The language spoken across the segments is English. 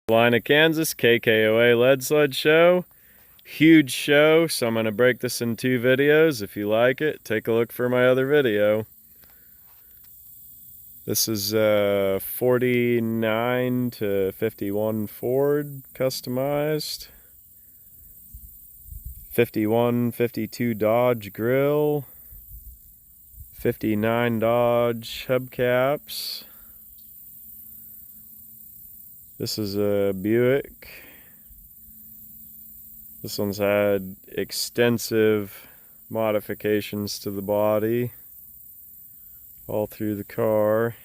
Salina Kansas, KKOA Leadsled Show. Huge show, so I'm going to break this in 2 videos. If you like it, take a look for my other video. This is 49 to 51 Ford customized. 51, 52 Dodge grill. 59 Dodge hubcaps. This is a Buick. This one's had extensive modifications to the body all through the car.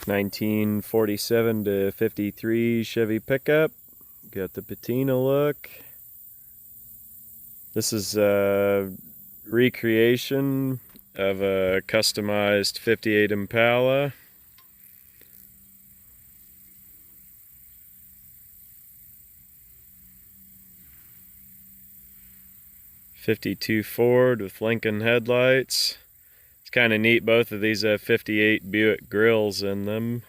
1947 to 53 Chevy Pickup. Got the patina look. This is a recreation of a customized 58 Impala. '52 Ford with Lincoln headlights. It's kind of neat, both of these have 58 Buick grills in them.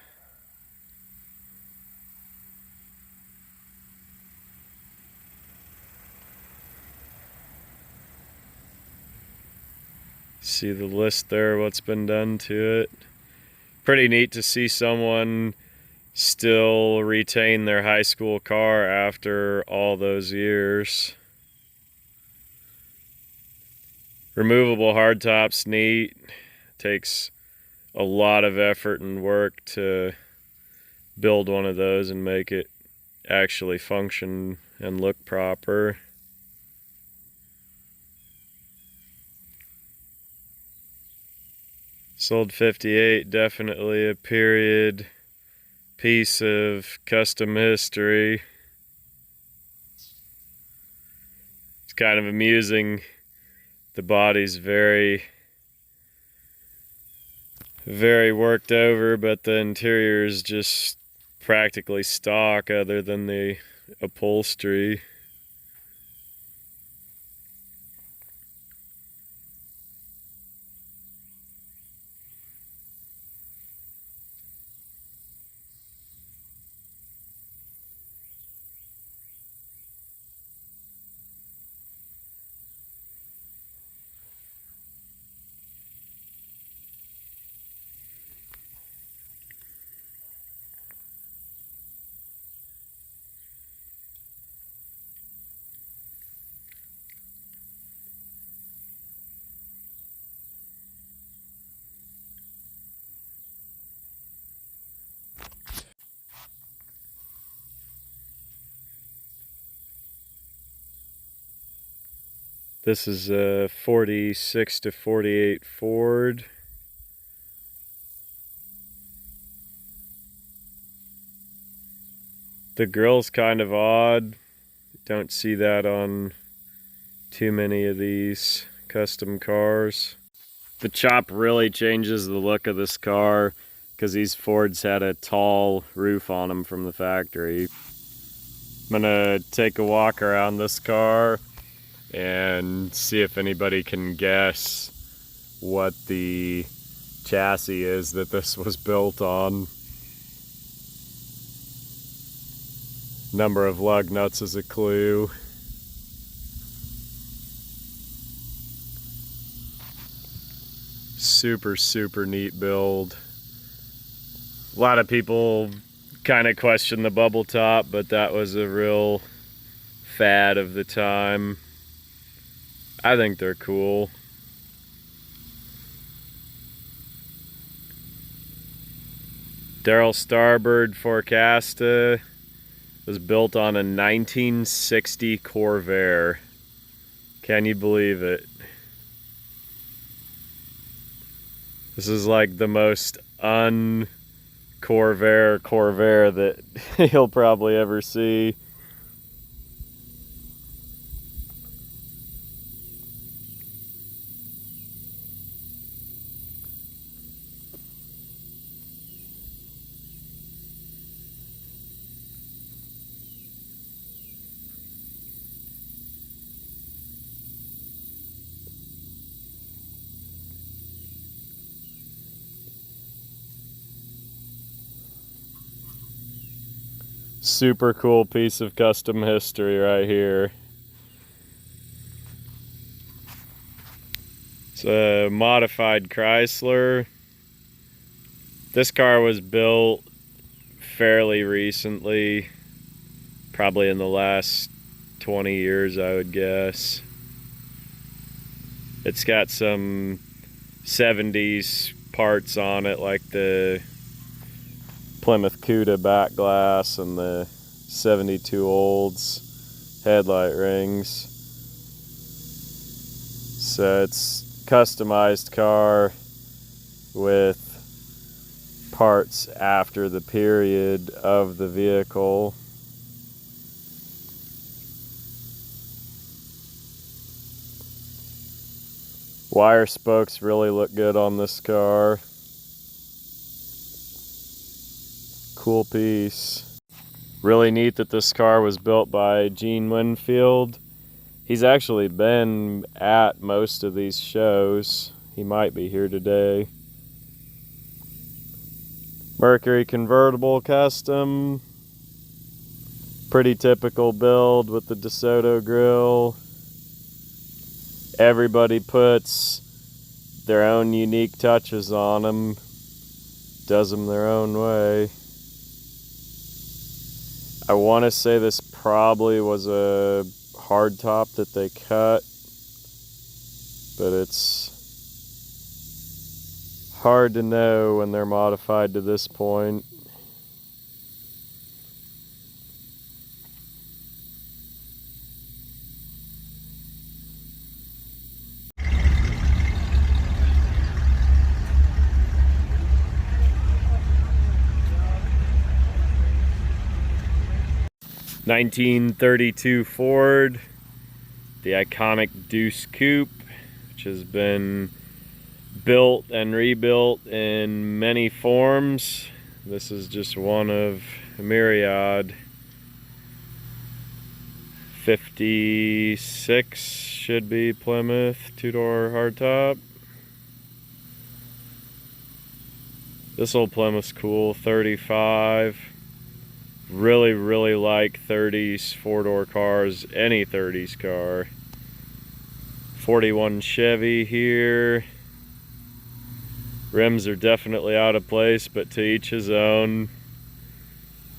See the list there, what's been done to it. Pretty neat to see someone still retain their high school car after all those years. Removable hardtop's neat. Takes a lot of effort and work to build one of those and make it actually function and look proper. Sold 58, definitely a period piece of custom history. It's kind of amusing. The body's very worked over, but the interior is just practically stock other than the upholstery. This is a 46 to 48 Ford. The grill's kind of odd. Don't see that on too many of these custom cars. The chop really changes the look of this car because these Fords had a tall roof on them from the factory. I'm gonna take a walk around this car and see if anybody can guess what the chassis is that this was built on. Number of lug nuts is a clue. Super neat build. A lot of people kind of question the bubble top, but that was a real fad of the time. I think they're cool. Darrell Starbird Forecasta was built on a 1960 Corvette. Can you believe it? This is like the most un-Corvette that you'll probably ever see. super cool piece of custom history right here. It's a modified Chrysler. This car was built fairly recently, probably in the last 20 years, I would guess. It's got some 70s parts on it, like the Plymouth Cuda back glass and the 72 Olds headlight rings. So it's customized car with parts after the period of the vehicle. Wire spokes really look good on this car. Cool piece. Really neat that this car was built by Gene Winfield. He's actually been at most of these shows. He might be here today. Mercury Convertible Custom. Pretty typical build with the DeSoto grille. Everybody puts their own unique touches on them. Does them their own way. I want to say this probably was a hardtop that they cut, but it's hard to know when they're modified to this point. (1932) Ford, the iconic Deuce Coupe, which has been built and rebuilt in many forms. This is just one of a myriad. 56 should be Plymouth, two-door hardtop. This old Plymouth's cool. 35. Really like 30s four-door cars, any 30s car. 41 Chevy here. Rims are definitely out of place, but to each his own.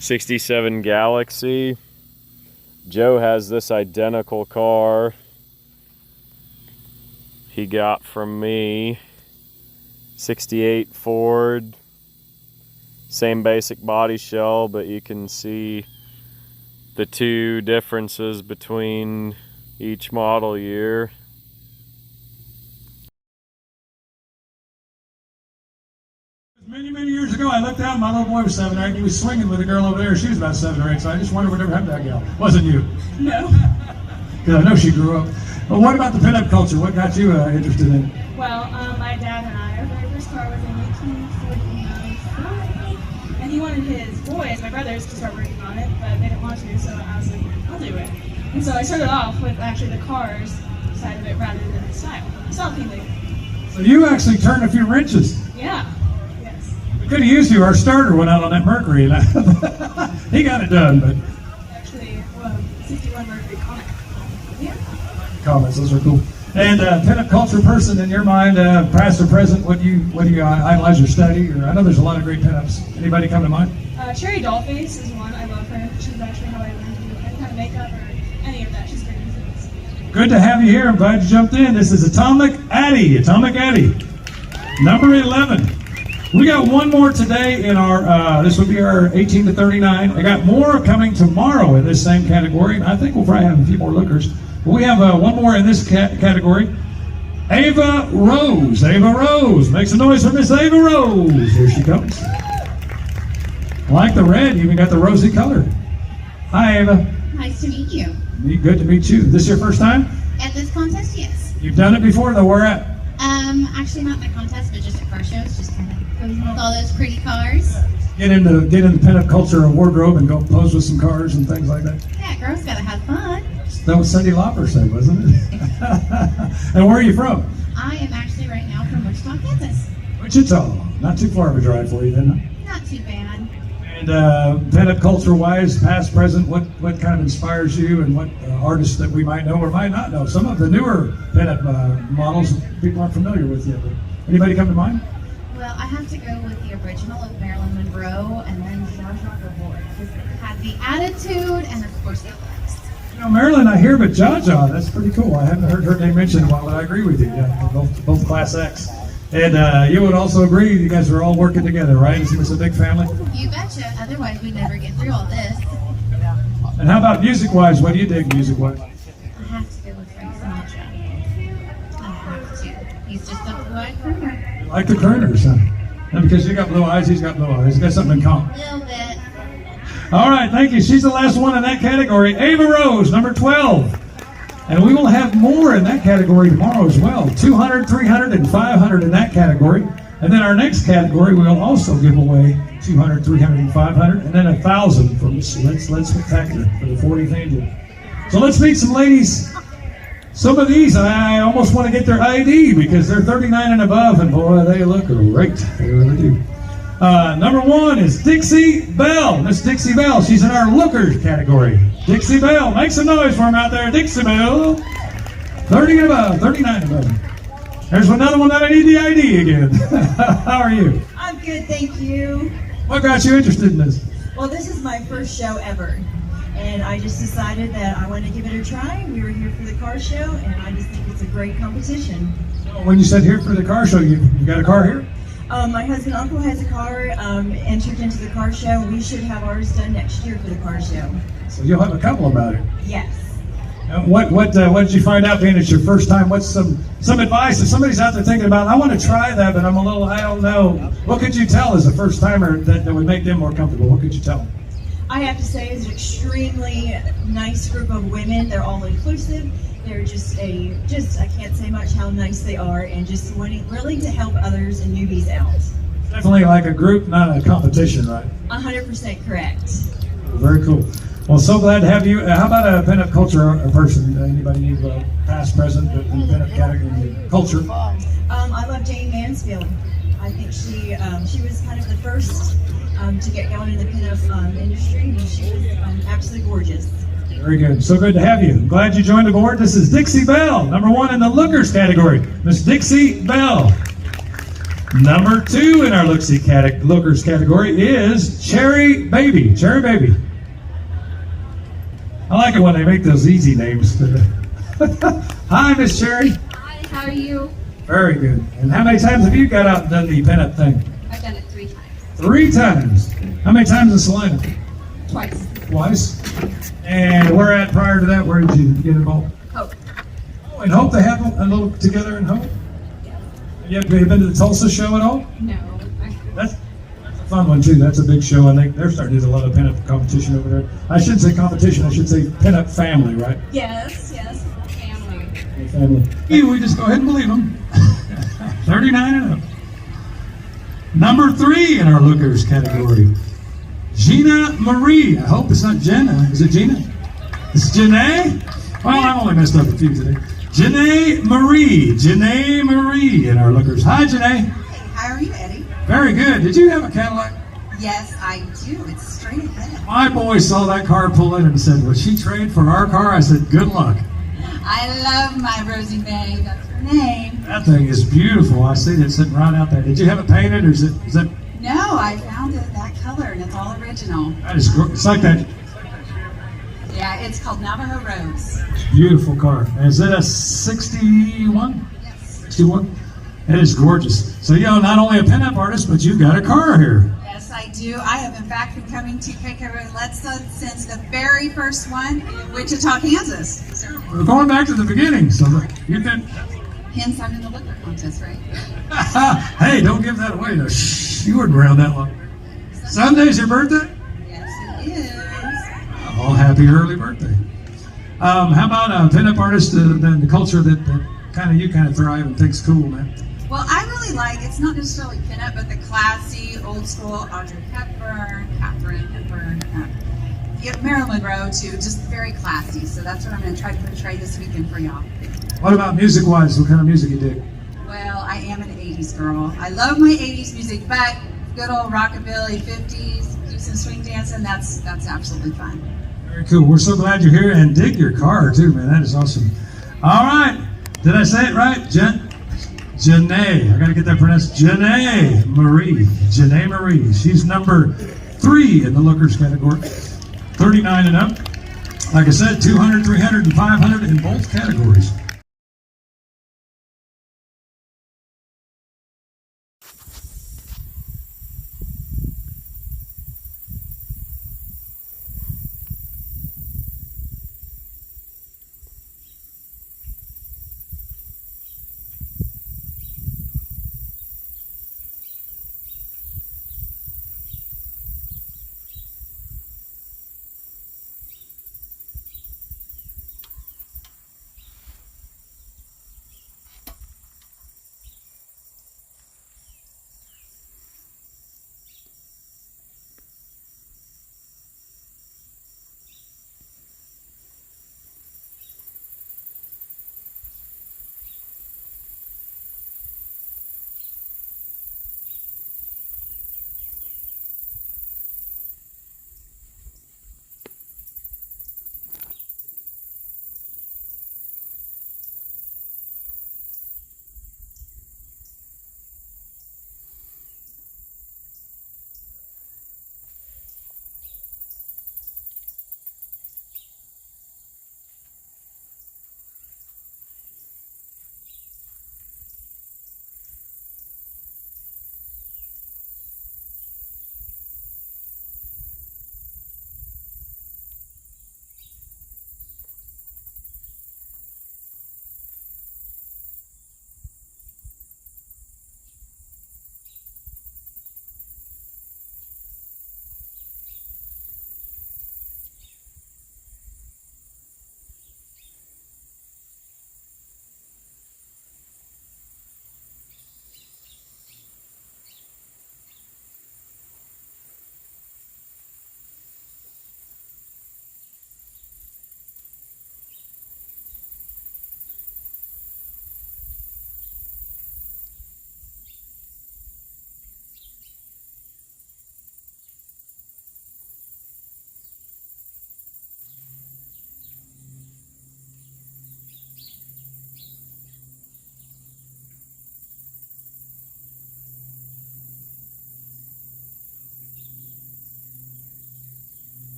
67 Galaxy. Joe has this identical car he got from me. 68 Ford. Same basic body shell, but you can see the two differences between each model year. Many years ago, I looked out and my little boy was 7 or 8. He was swinging with a girl over there. She was about 7 or 8, so I just wondered whatever happened to that gal. Wasn't you? No. Because I know she grew up. But what about the pinup culture? What got you interested in it? Well, my dad and I, our very first car was in 1945, and he wanted his boys, my brothers, to start working on it, but they didn't want to, so I was like, I'll do it. And so I started off with actually the cars side of it rather than the style thing later. So you actually turned a few wrenches. Yeah. Yes. We could have used you. Our starter went out on that Mercury, and he got it done. But actually, 61 Mercury Comet. Yeah. Comments, those are cool. And pinup culture person in your mind, past or present, what do you idolize or study? Or I know there's a lot of great pinups. Anybody come to mind? Cherry Dollface is one. I love her. She's actually how I learned to do any kind of makeup or any of that. She's great at it. Good to have you here. I'm glad you jumped in. This is Atomic Addy, number 11. We got one more today in our, this would be our 18 to 39. I got more coming tomorrow in this same category, and I think we'll probably have a few more lookers. But we have one more in this category. Ava Rose. Ava Rose. Make some noise for Miss Ava Rose. Here she comes. Like the red, you even got the rosy color. Hi, Ava. Nice to meet you. Good to meet you. This your first time? At this contest, yes. You've done it before, though. Where at? Actually not the contest, but just at car shows, just kind of posing with all those pretty cars. Get into pinup culture and wardrobe and go pose with some cars and things like that. Yeah, girls gotta have fun. That was Cindy Lauper said, wasn't it? And where are you from? I am actually right now from Wichita, Kansas. Wichita. Not too far of a drive for you then, huh? Not too bad. And pinup culture-wise, past, present, what kind of inspires you, and what artists that we might know or might not know? Some of the newer pinup models people aren't familiar with yet. But anybody come to mind? Well, I have to go with the original of Marilyn Monroe and then Zsa Zsa Gabor, because it had the attitude and, of course, the looks. You know, Marilyn, I hear, but Zsa Zsa, that's pretty cool. I haven't heard her name mentioned in a while, but I agree with you. Yeah, both Class X. And you would also agree you guys are all working together, right? It's a big family. You betcha. Otherwise, we'd never get through all this. And how about music-wise? What do you dig music-wise? I have to go with Frank Sinatra. I have to. He's just a blue-eyed crooner. You like the crooners, huh? And because you got blue eyes, he's got blue eyes. He's got something in common. A little bit. All right, thank you. She's the last one in that category. Ava Rose, number 12. And we will have more in that category tomorrow as well. 200, 300, and 500 in that category. And then our next category, we'll also give away 200, 300, and 500, and then 1,000 from the Leadsled Spectacular for the 40th Angel. So let's meet some ladies. Some of these, I almost want to get their ID because they're 39 and above, and boy, they look great. They really do. Number 1 is Dixie Bell. Miss Dixie Bell. She's in our lookers category. Dixie Bell. Make some noise for him out there. Dixie Bell. 30 and above. 39 and above. There's another one that I need the ID again. How are you? I'm good, thank you. What got you interested in this? Well, this is my first show ever, and I just decided that I wanted to give it a try. We were here for the car show, and I just think it's a great competition. When you said here for the car show, you got a car here? My husband, uncle has a car, entered into the car show. We should have ours done next year for the car show. So you'll have a couple about it. Yes. What did you find out being it's your first time? What's some advice if somebody's out there thinking about, I want to try that, but I don't know. What could you tell as a first timer that would make them more comfortable? What could you tell them? I have to say it's an extremely nice group of women. They're all inclusive. They're just I can't say much how nice they are, and just willing to help others and newbies out. Definitely like a group, not a competition, right? 100% correct. Very cool. Well, so glad to have you. How about a pinup culture person? Anybody need past, present, in the pinup category culture? I love Jane Mansfield. I think she was kind of the first to get going in the pinup industry, and she was absolutely gorgeous. Very good. So good to have you. I'm glad you joined the board. This is Dixie Bell, number 1 in the lookers category. Miss Dixie Bell. Number 2 in our lookers category is Cherry Baby. Cherry Baby. I like it when they make those easy names. Hi, Miss Cherry. Hi, how are you? Very good. And how many times have you got out and done the pinup thing? I've done it 3 times. 3 times. How many times in Salina? Twice. Twice. And where at prior to that? Where did you get involved? Hope. Oh, and Hope, they have a little together in Hope? Yes. Have you been to the Tulsa show at all? No. That's a fun one too. That's a big show. I think they're starting to do a lot of pinup competition over there. I shouldn't say competition. I should say pinup family, right? Yes, yes. Family. Family. We just go ahead and believe them. 39 and up. Number 3 in our lookers category, Gina Marie. I hope it's not Jenna. Is it Gina? It's Janae? Well, I've only messed up a few today. Janae Marie. Janae Marie in our lookers. Hi, Janae. Hey, how are you, Eddie? Very good. Did you have a Cadillac? Yes, I do. It's straight ahead. My boy saw that car pull in and said, would she trade for our car? I said, good luck. I love my Rosie May. That's her name. That thing is beautiful. I see it sitting right out there. Did you have it painted, or is that? No, I found it that color, and it's all original. That is, it's like that Yeah, it's called Navajo Rose. beautiful car. Is it a 61? Yes. 61? It is gorgeous. So, not only a pinup artist, but you've got a car here. Yes, I do. I have, in fact, been coming to KKOA Leadsled since the very first one in Wichita, Kansas. So, We're going back to the beginning, so you can. hence, I'm in the looker contest, right? Hey, don't give that away. Though. Shh, you weren't around that long. Sunday's your birthday? Yes, it is. Oh, happy early birthday. How about a pinup artist, the culture that you kind of thrive and thinks cool, man? Well, I really like, it's not necessarily pinup, but the classy, old school Audrey Hepburn, Katharine Hepburn, Marilyn Monroe too, just very classy. So that's what I'm going to try to portray this weekend for y'all. What about music-wise? What kind of music you dig? Well, I am an 80s girl. I love my 80s music, but good old rockabilly, 50s, do some swing dancing, that's absolutely fun. Very cool. We're so glad you're here and dig your car too, man. That is awesome. All right. Did I say it right? Janae. I got to get that pronounced. Janae Marie. Janae Marie. She's number 3 in the lookers category. 39 and up. Like I said, 200, 300, and 500 in both categories.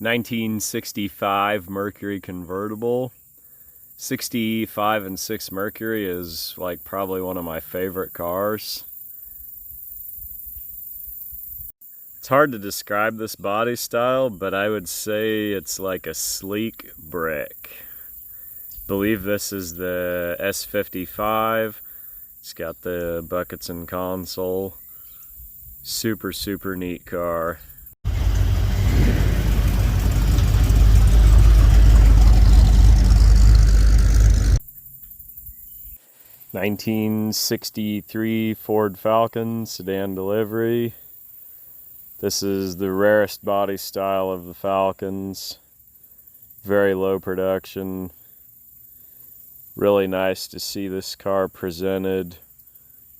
$1965 Mercury Convertible. 65 and 6 Mercury is like probably one of my favorite cars. It's hard to describe this body style, but I would say it's like a sleek brick. Believe this is the S55. It's got the buckets and console. Super, super neat car. '63 Ford Falcon sedan delivery. This is the rarest body style of the Falcons. Very low production. Really nice to see this car presented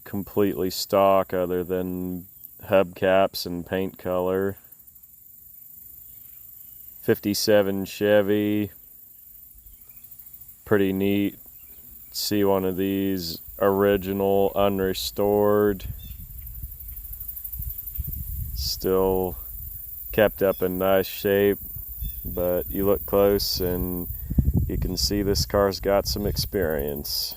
completely stock other than hubcaps and paint color. 57 Chevy. Pretty neat. See one of these original unrestored, still kept up in nice shape, but you look close and you can see this car's got some experience.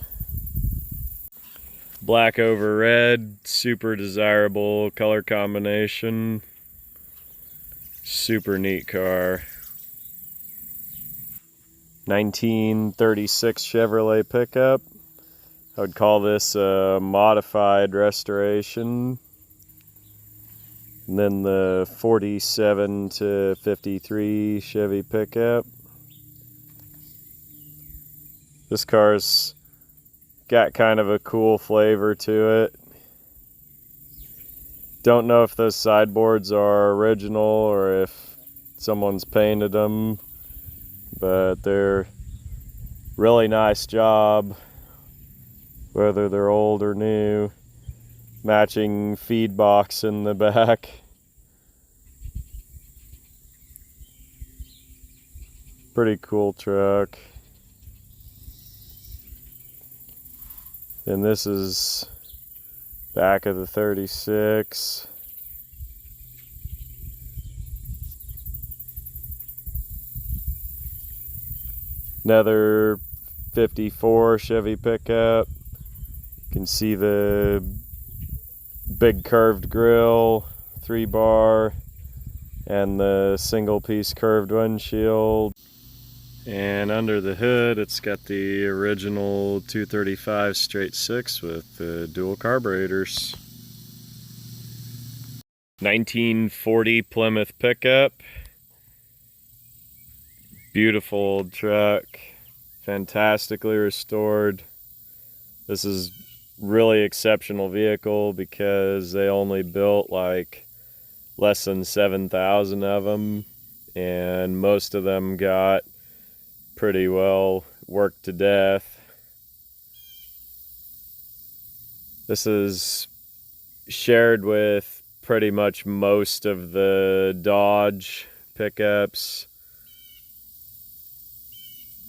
Black over red, super desirable color combination. Super neat car. 1936 Chevrolet pickup. I would call this a modified restoration. And then the 47 to 53 Chevy pickup. This car's got kind of a cool flavor to it. Don't know if those sideboards are original or if someone's painted them, but they're really nice job, whether they're old or new. Matching feed box in the back. Pretty cool truck. And this is back of the 36. Another 54 Chevy pickup. You can see the big curved grille, 3-bar, and the single piece curved windshield. And under the hood, it's got the original 235 straight 6 with the dual carburetors. 1940 Plymouth Pickup. Beautiful old truck, fantastically restored. This is really exceptional vehicle because they only built like less than 7,000 of them, and most of them got pretty well worked to death. This is shared with pretty much most of the Dodge pickups.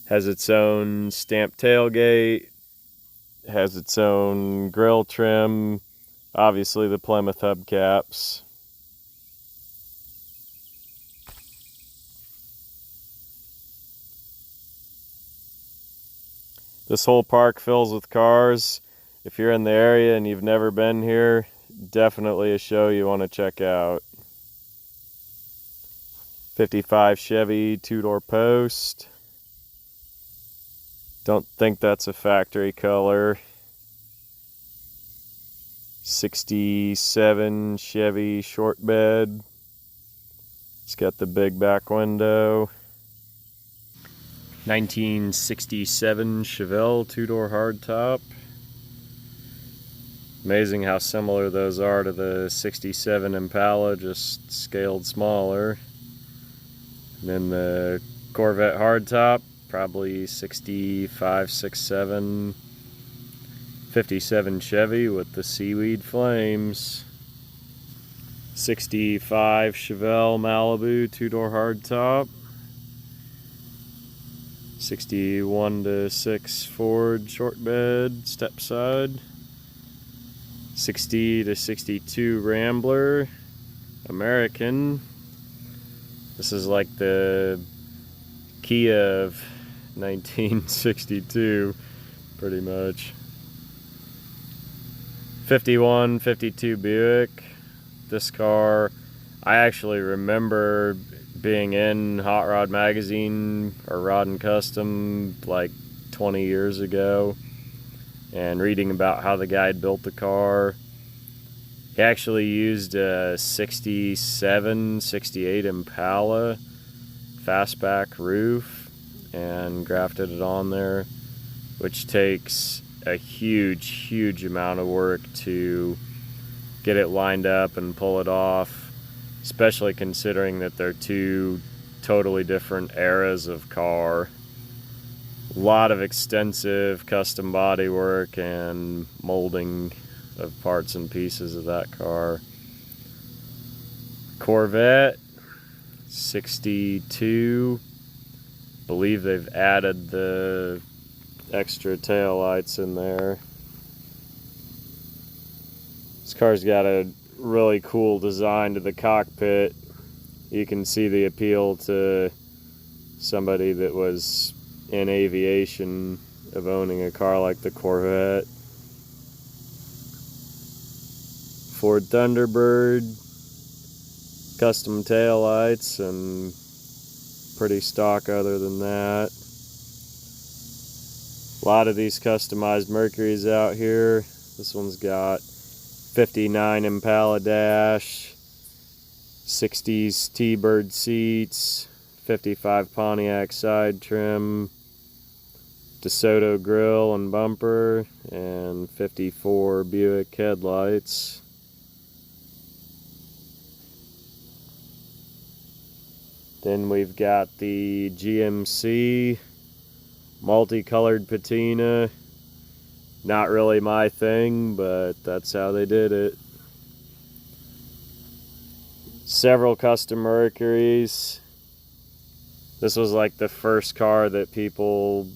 Has its own stamped tailgate, has its own grille trim, obviously the Plymouth hubcaps. This whole park fills with cars. If you're in the area and you've never been here, definitely a show you want to check out. 55 Chevy 2-door post. Don't think that's a factory color. 67 Chevy short bed. It's got the big back window. 1967 Chevelle 2-door hardtop. Amazing how similar those are to the 67 Impala, just scaled smaller. And then the Corvette hardtop, probably 65, 67, 57 Chevy with the seaweed flames. 65 Chevelle Malibu 2-door hardtop. 61 to 6 Ford short bed step side. 60 to 62 Rambler American. This is like the Kia of 1962, pretty much. 51, 52 Buick. This car, I actually remember being in Hot Rod Magazine or Rod and Custom like 20 years ago and reading about how the guy had built the car. He actually used a 67, 68 Impala fastback roof and grafted it on there, which takes a huge amount of work to get it lined up and pull it off, especially considering that they're two totally different eras of car. A lot of extensive custom body work and molding of parts and pieces of that car. Corvette 62. Believe they've added the extra tail lights in there. This car's got a really cool design to the cockpit. You can see the appeal to somebody that was in aviation of owning a car like the Corvette. Ford Thunderbird, custom tail lights, and pretty stock other than that. A lot of these customized Mercurys out here. This one's got 59 Impala dash, 60s T-Bird seats, 55 Pontiac side trim, DeSoto grill and bumper, and 54 Buick headlights. Then we've got the GMC multicolored patina. Not really my thing, but that's how they did it. Several custom Mercurys. This was like the first car that people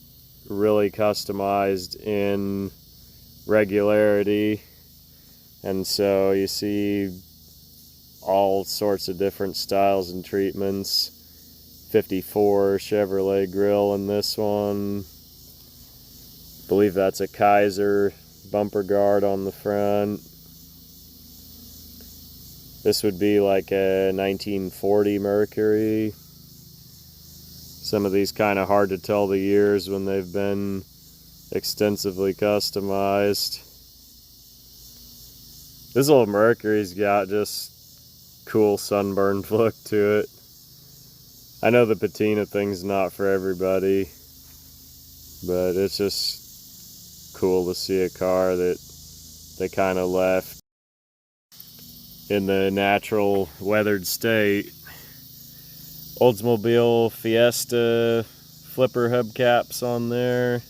really customized in regularity. And so you see all sorts of different styles and treatments. 54 Chevrolet grill in this one. I believe that's a Kaiser bumper guard on the front. This would be like a 1940 Mercury. Some of these kind of hard to tell the years when they've been extensively customized. This old Mercury's got just cool sunburned look to it. I know the patina thing's not for everybody, but it's just cool to see a car that they kind of left in the natural weathered state. Oldsmobile Fiesta flipper hubcaps on there.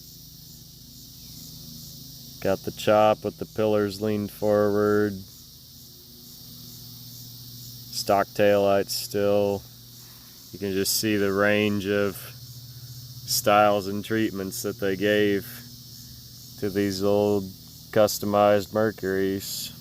Got the chop with the pillars leaned forward. Stock taillights still. You can just see the range of styles and treatments that they gave to these old customized Mercurys.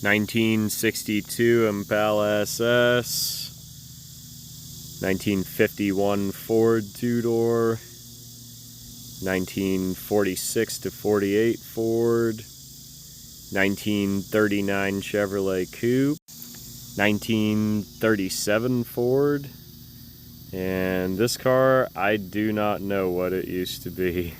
(1962) Impala SS, 1951 Ford two-door, 1946 to 48 Ford, 1939 Chevrolet Coupe, 1937 Ford, and this car, I do not know what it used to be.